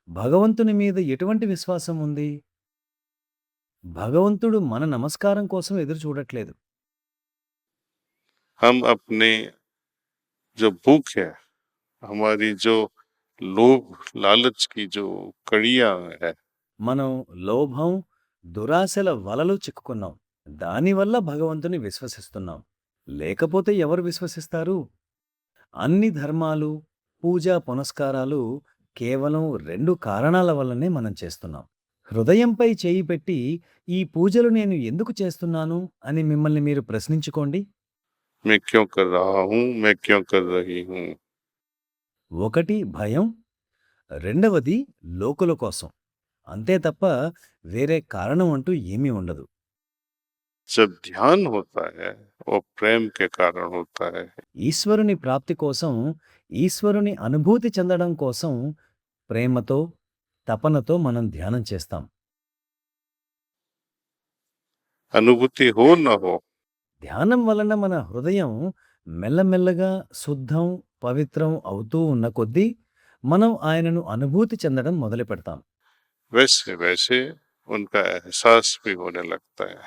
భగవంతుని మీద ఎటువంటి విశ్వాసం ఉంది? భగవంతుడు మన నమస్కారం కోసం ఎదురు చూడట్లేదు. हम अपने जो भूख है, हमारी जो लोभ लालच की जो कड़ियाँ है, మనం లోభం, దురాశల వలలో చిక్కుకున్నాం. దానివల్ల భగవంతుని విశ్వసిస్తున్నాం. లేకపోతే ఎవరు విశ్వసిస్తారు? అన్ని ధర్మాలు, పూజా పునస్కారాలు కేవలం 2 కారణాల వల్లనే మనం చేస్తున్నాం. హృదయంపై చేయి పెట్టి, ఈ పూజలు నేను ఎందుకు చేస్తున్నాను అని మిమ్మల్ని మీరు ప్రశ్నించుకోండి. मैं क्यों कर रहा हूँ, मैं क्यों कर रही हूँ। ఒకటి భయం, రెండవది లోకుల కోసం. అంతే తప్ప వేరే కారణం అంటూ ఏమీ ఉండదు. जब ध्यान होता है, वो प्रेम के कारण होता है। ఈశ్వరుని ప్రాప్తి కోసం, ఈశ్వరుని అనుభూతి చెందడం కోసం ప్రేమతో, తపనతో మనం ధ్యానం చేస్తాం. अनुभूति हो न हो, ధ్యానం వలన మన హృదయం మెల్లమెల్లగా శుద్ధం, పవిత్రం అవుతూ ఉన్న కొద్దీ మనం ఆయనను అనుభూతి చెందడం మొదలుపెడతాం. वैसे वैसे उनका एहसास भी होने लगता है।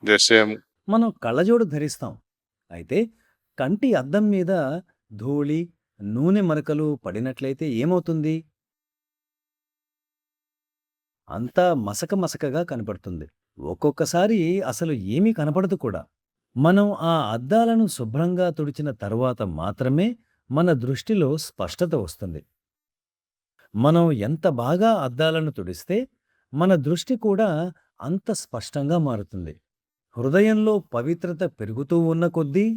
जैसे हम మనం కళ్ళజోడు ధరిస్తాం. అయితే కంటి అద్దం మీద ధూళి, నూనె మరకలు పడినట్లయితే ఏమవుతుంది? అంతా మసక మసకగా కనపడుతుంది. ఒక్కొక్కసారి అసలు ఏమీ కనపడదు కూడా. మనం ఆ అద్దాలను శుభ్రంగా తుడిచిన తరువాత మాత్రమే మన దృష్టిలో స్పష్టత వస్తుంది. మనం ఎంత బాగా అద్దాలను తుడిస్తే మన దృష్టి కూడా అంత స్పష్టంగా మారుతుంది. హృదయంలో పవిత్రత పెరుగుతూ ఉన్న కొద్దీ,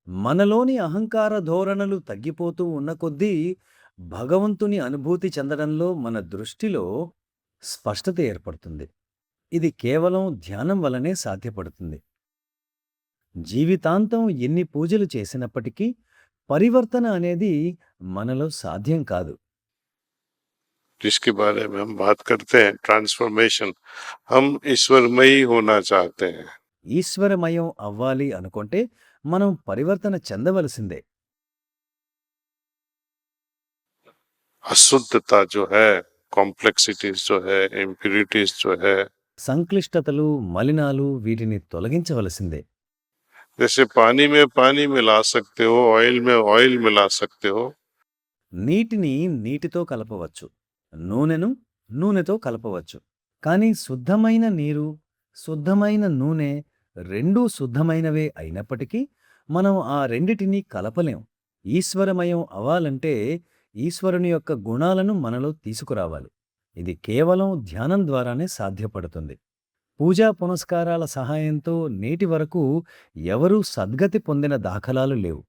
మనలోని అహంకార ధోరణులు తగ్గిపోతూ ఉన్న కొద్దీ, భగవంతుని అనుభూతి చెందడంలో మన దృష్టిలో స్పష్టత ఏర్పడుతుంది. ఇది కేవలం ధ్యానం వలనే సాధ్యపడుతుంది. జీవితాంతం ఎన్ని పూజలు చేసినప్పటికీ పరివర్తన అనేది మనలో సాధ్యం కాదు. जिसके बारे में हम बात करते हैं, ट्रांसफॉर्मेशन, हम ईश्वरमयी होना चाहते हैं। ఈశ్వరమయం అవ్వాలి అనుకుంటే మనం పరివర్తన చెందవలసిందే. अशुद्धता जो है, कॉम्प्लेक्सिटीज जो है, इम्प्यूरिटीज जो है, సంక్లిష్టతలు, మలినాలు వీటిని తొలగించవలసిందే. जैसे पानी में पानी मिला सकते हो, ऑयल में ऑयल मिला सकते हो, నీటిని నీటితో కలపవచ్చు, నూనెను నూనెతో కలపవచ్చు. కానీ శుద్ధమైన నీరు, శుద్ధమైన నూనె రెండూ శుద్ధమైనవే అయినప్పటికీ మనం ఆ రెండిటినీ కలపలేం. ఈశ్వరమయం అవ్వాలంటే ఈశ్వరుని యొక్క గుణాలను మనలో తీసుకురావాలి. ఇది కేవలం ధ్యానం ద్వారానే సాధ్యపడుతుంది. పూజా పునస్కారాల సహాయంతో నేటి వరకు ఎవరూ సద్గతి పొందిన దాఖలాలు లేవు.